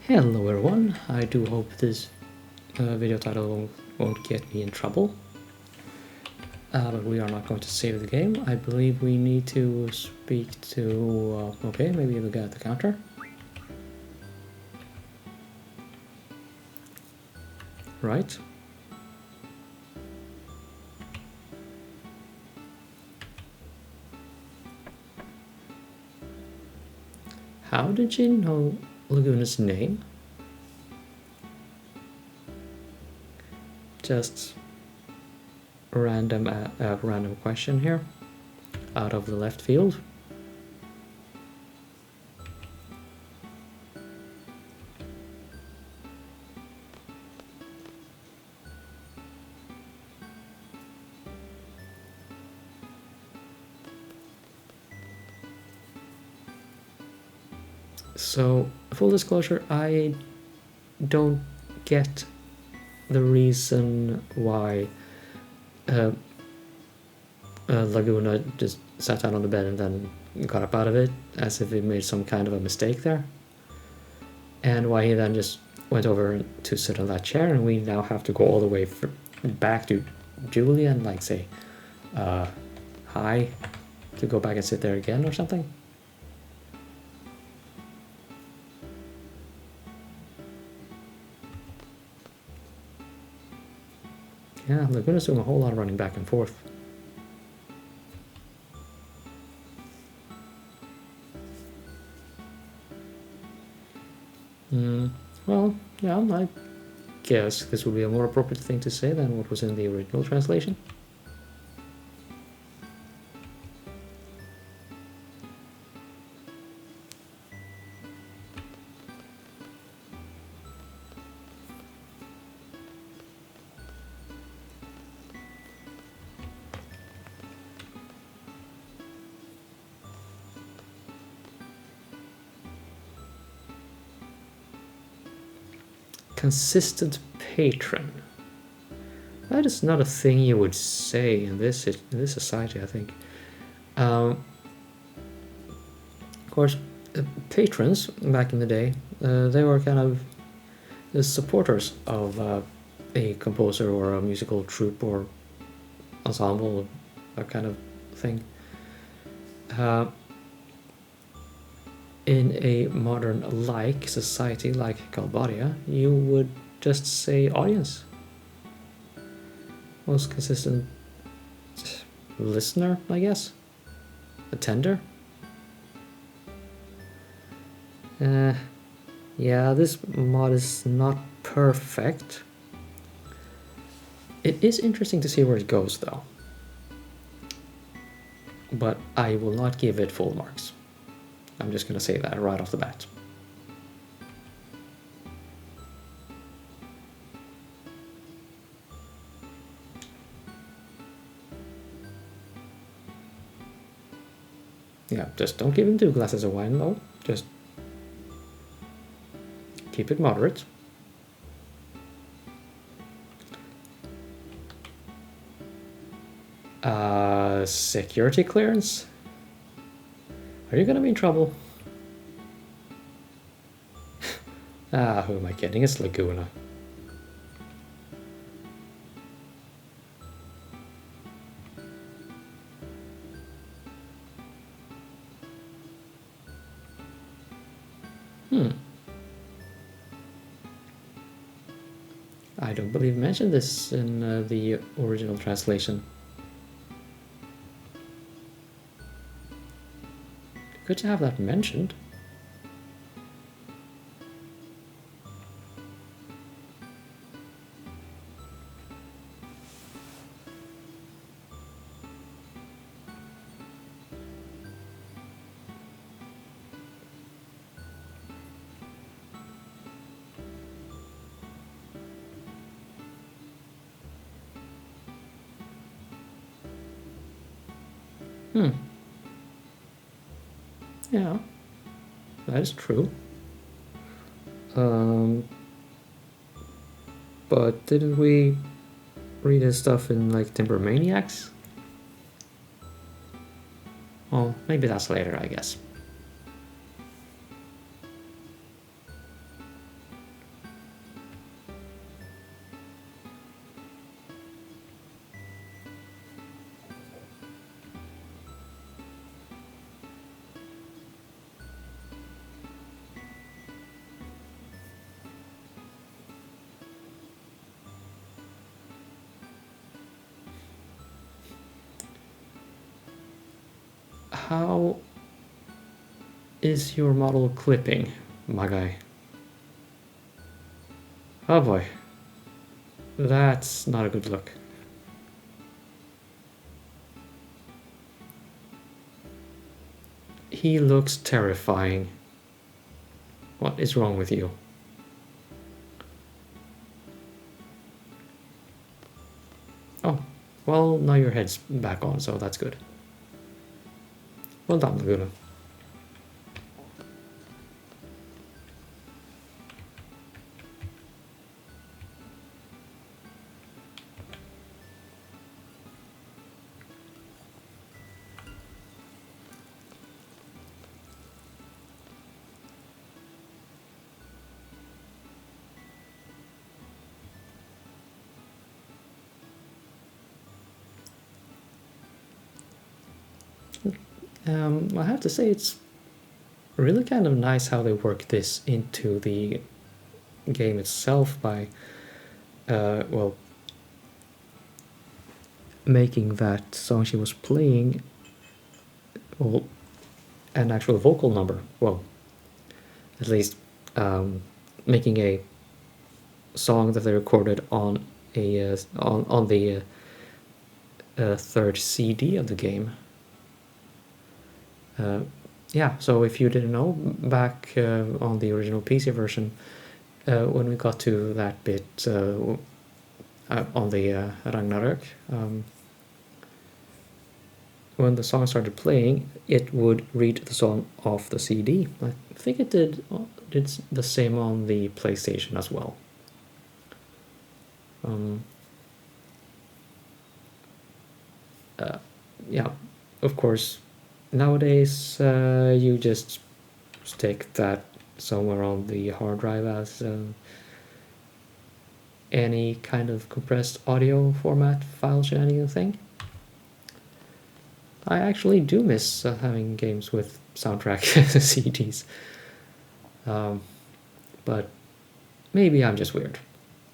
Hello everyone, I do hope this video title won't get me in trouble. But we are not going to save the game. I believe we need to speak to... okay, maybe the guy at the counter. Right. How did you know Laguna's name? Just a random question here, out of the left field. So, full disclosure, I don't get the reason why Laguna just sat down on the bed and then got up out of it, as if he made some kind of a mistake there. And why he then just went over to sit on that chair, and we now have to go all the way back to Julia and like say hi to go back and sit there again or something. Yeah, Laguna's doing a whole lot of running back and forth. Well, yeah, I guess this would be a more appropriate thing to say than what was in the original translation. Consistent patron. That is not a thing you would say in this society, I think. Of course, patrons back in the day, they were kind of the supporters of a composer or a musical troupe or ensemble, that kind of thing. In a modern-like society like Galbadia, you would just say audience. Most consistent listener, I guess. Attender. Yeah, this mod is not perfect. It is interesting to see where it goes, though. But I will not give it full marks. I'm just going to say that right off the bat. Yeah, just don't give him 2 glasses of wine, though. Just keep it moderate. Security clearance? Are you gonna be in trouble? Who am I kidding? It's Laguna. I don't believe I mentioned this in the original translation. Good to have that mentioned. Yeah, that is true. But didn't we read his stuff in like Timber Maniacs? Well, maybe that's later, I guess. How is your model clipping, my guy? Oh boy. That's not a good look. He looks terrifying. What is wrong with you? Oh, well, now your head's back on, so that's good. Well done, Laguna. I have to say it's really kind of nice how they work this into the game itself by, well, making that song she was playing, well, an actual vocal number. Well, at least making a song that they recorded on a on the third CD of the game. Yeah, so if you didn't know, back on the original PC version, when we got to that bit on the Ragnarök, when the song started playing, it would read the song off the CD. I think it did the same on the PlayStation as well. Yeah, of course, nowadays you just stick that somewhere on the hard drive as any kind of compressed audio format file shenanigan thing. I actually do miss having games with soundtrack CDs. But maybe I'm just weird.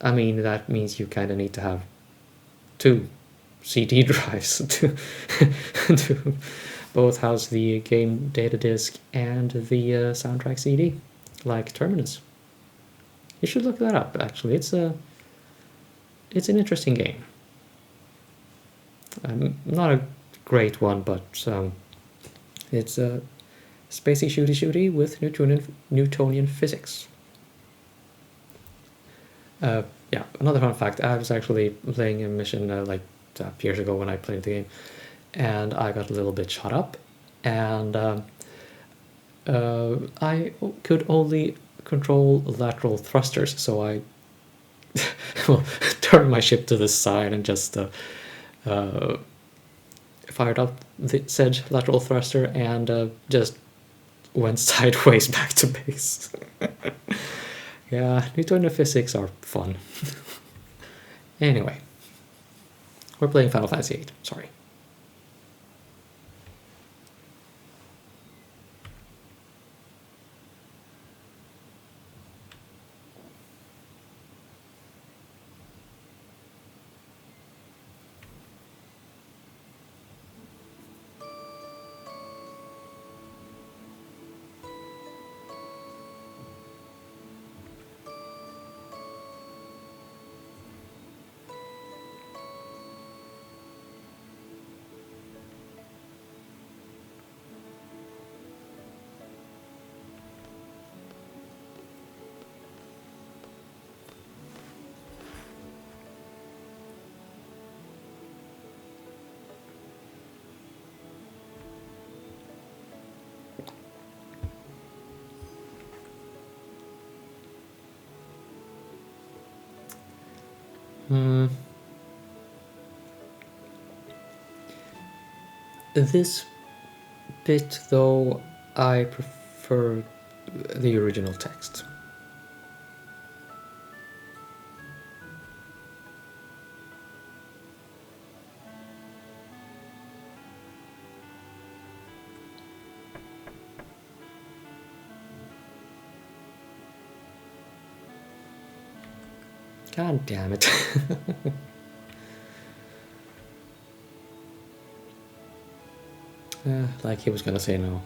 I mean, that means you kind of need to have two CD drives to, to both house the game data disc and the soundtrack CD, like Terminus. You should look that up, actually. It's an interesting game. Not a great one, but it's a spacey shooty with Newtonian physics. Yeah, another fun fact, I was actually playing a mission like years ago when I played the game, and I got a little bit shot up, and I could only control lateral thrusters, so I well, turned my ship to the side and just fired up the said lateral thruster and just went sideways back to base. Yeah, Newtonian physics are fun. Anyway, we're playing Final Fantasy VIII, sorry. This bit, though, I prefer the original text. God damn it. Like he was gonna say no.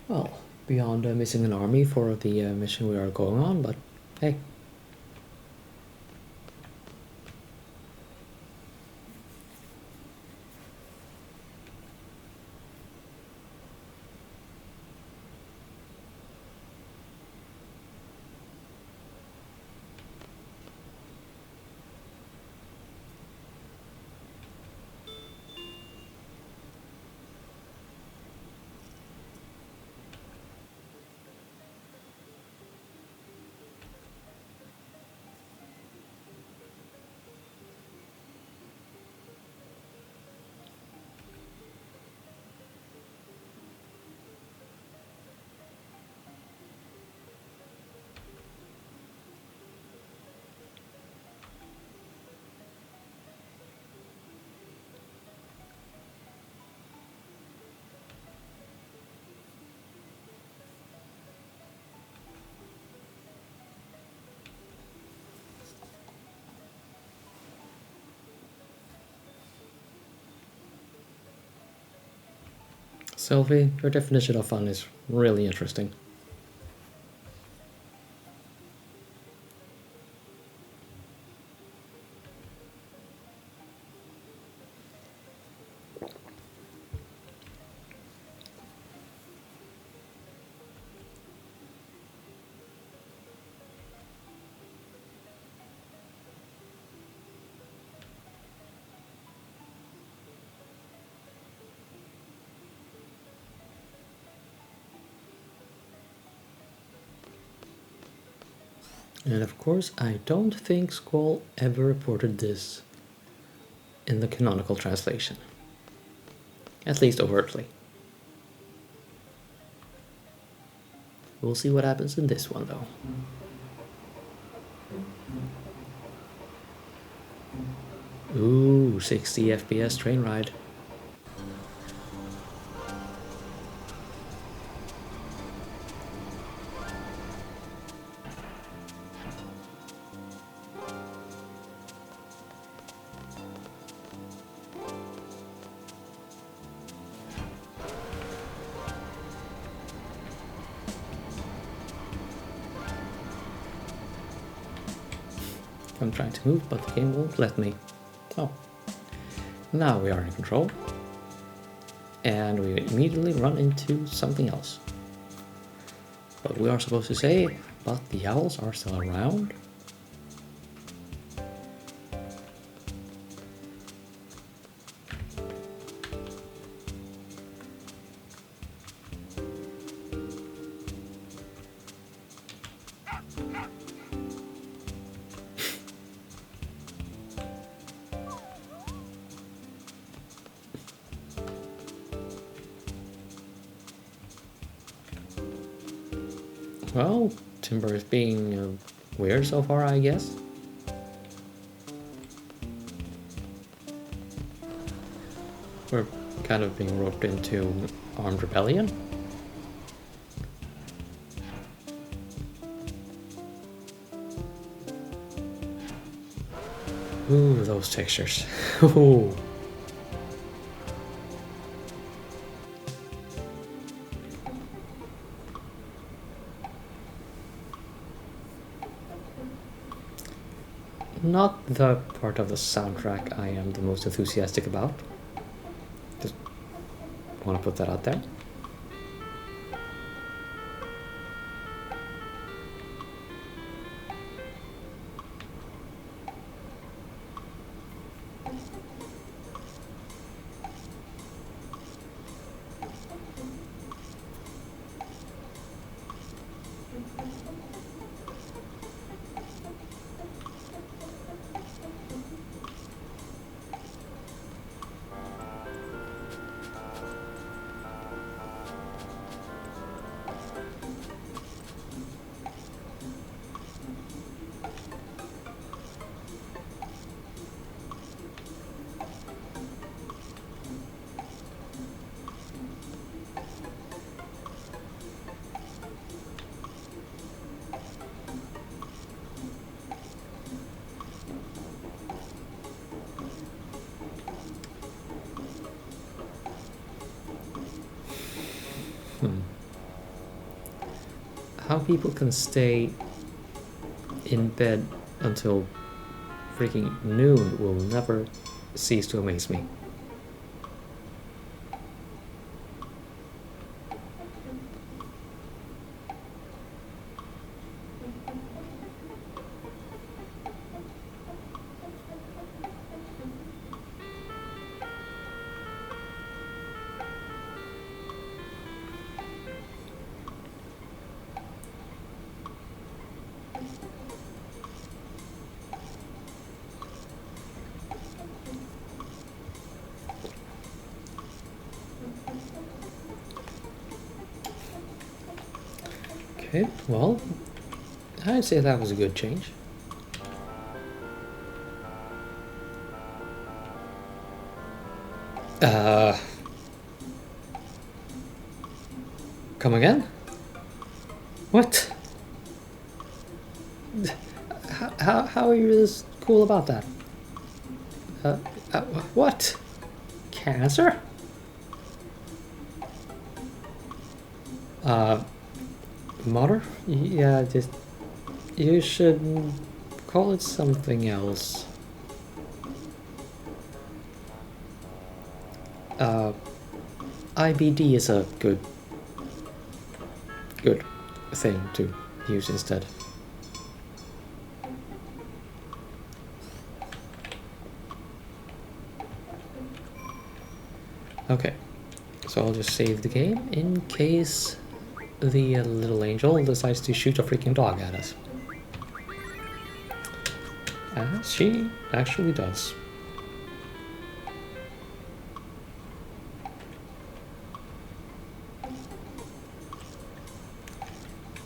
Well, beyond missing an army for the mission we are going on, but hey. Sylvie, your definition of fun is really interesting. And of course, I don't think Squall ever reported this in the canonical translation. At least overtly. We'll see what happens in this one, though. Ooh, 60 FPS train ride. I'm trying to move, but the game won't let me. Oh. Now we are in control. And we immediately run into something else. But we are supposed to say, but the owls are still around. Well, Timber is being weird so far, I guess. We're kind of being roped into armed rebellion. Ooh, those textures. Ooh. Not the part of the soundtrack I am the most enthusiastic about. Just want to put that out there. How people can stay in bed until freaking noon will never cease to amaze me. Okay, well, I'd say that was a good change. Come again? What? How are you this cool about that? What? Cancer? Mother? Yeah, just you should call it something else. IBD is a good thing to use instead. Okay, so I'll just save the game in case the little angel decides to shoot a freaking dog at us. As she actually does.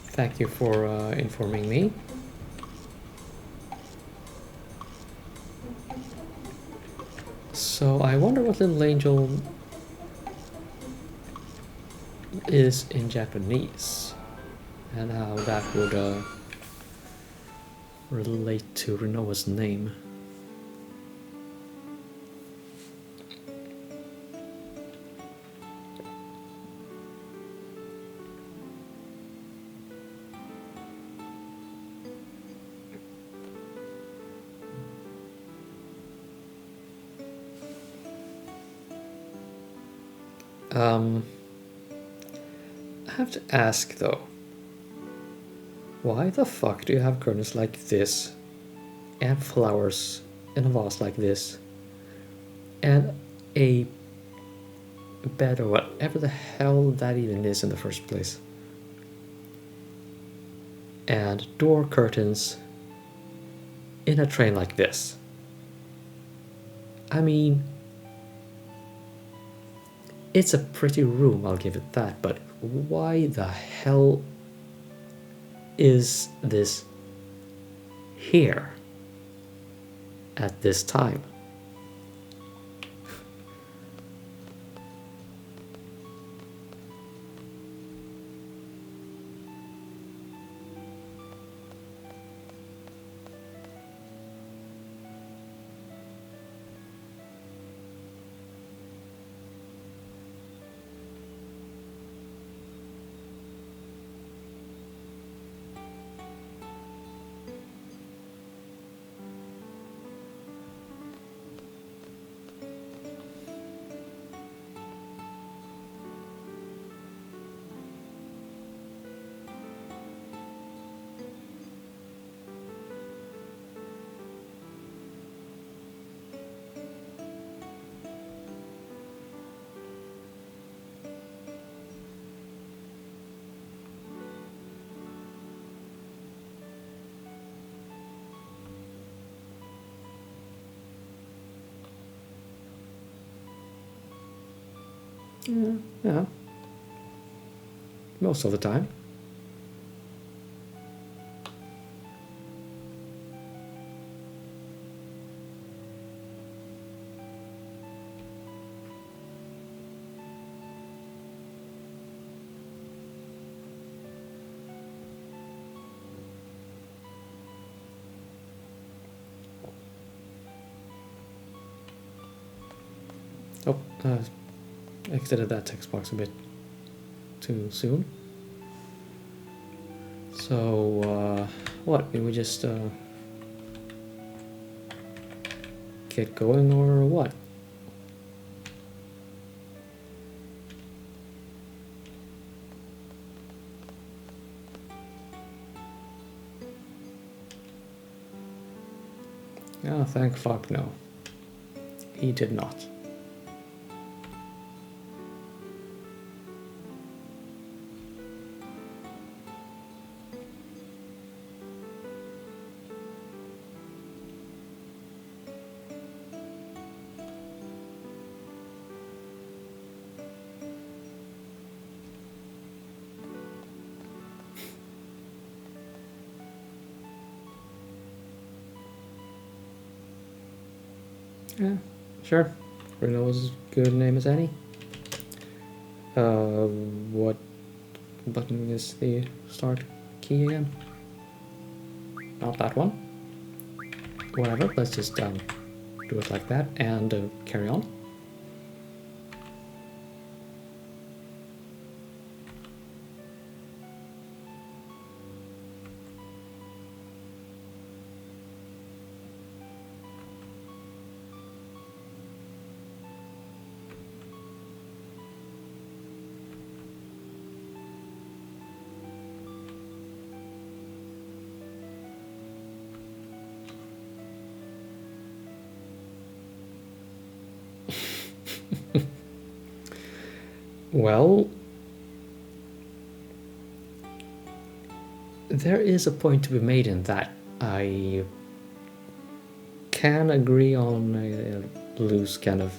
Thank you for informing me. So I wonder what little angel is in Japanese and how that would relate to Renoa's name. I have to ask though, why the fuck do you have curtains like this and flowers in a vase like this and a bed or whatever the hell that even is in the first place, and door curtains in a train like this? I mean, it's a pretty room, I'll give it that, but why the hell is this here at this time? Yeah, most of the time. Oh, exited that text box a bit. too soon. So, what? Do we just get going or what? Oh, thank fuck no. He did not. Yeah, sure. Bruno was as good a name as any. What button is the start key again? Not that one. Whatever, let's just do it like that and carry on. Well, there is a point to be made in that. I can agree on a loose kind of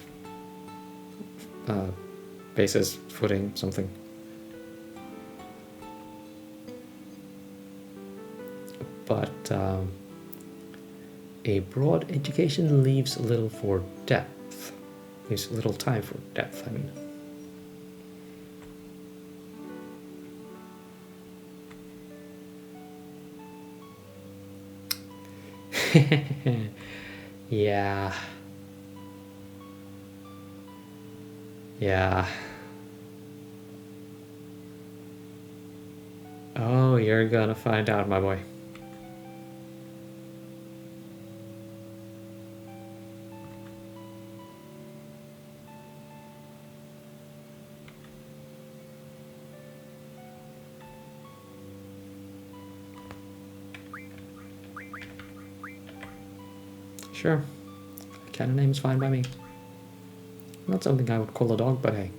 basis, footing, something. But a broad education leaves a little for depth. Leaves a little time for depth, I mean. Yeah. Yeah. Oh, you're gonna find out, my boy. Sure. Canon name is fine by me. Not something I would call a dog, but hey.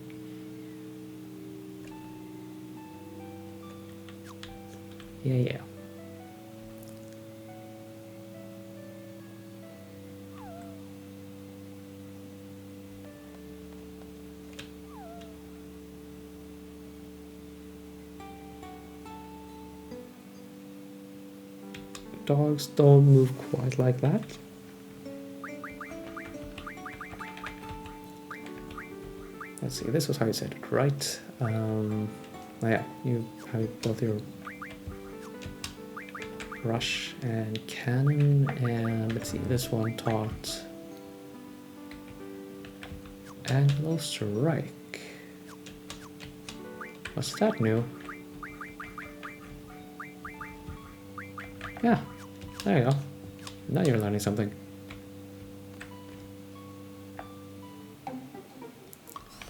Yeah. Dogs don't move quite like that. Let's see, this was how you said it, right? Oh yeah, you have both your rush and cannon, and let's see, this one taught Anglo strike. What's that new? Yeah, there you go. Now you're learning something.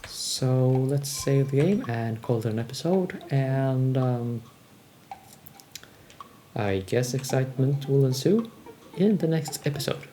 So let's save the game and call it an episode, and I guess excitement will ensue in the next episode.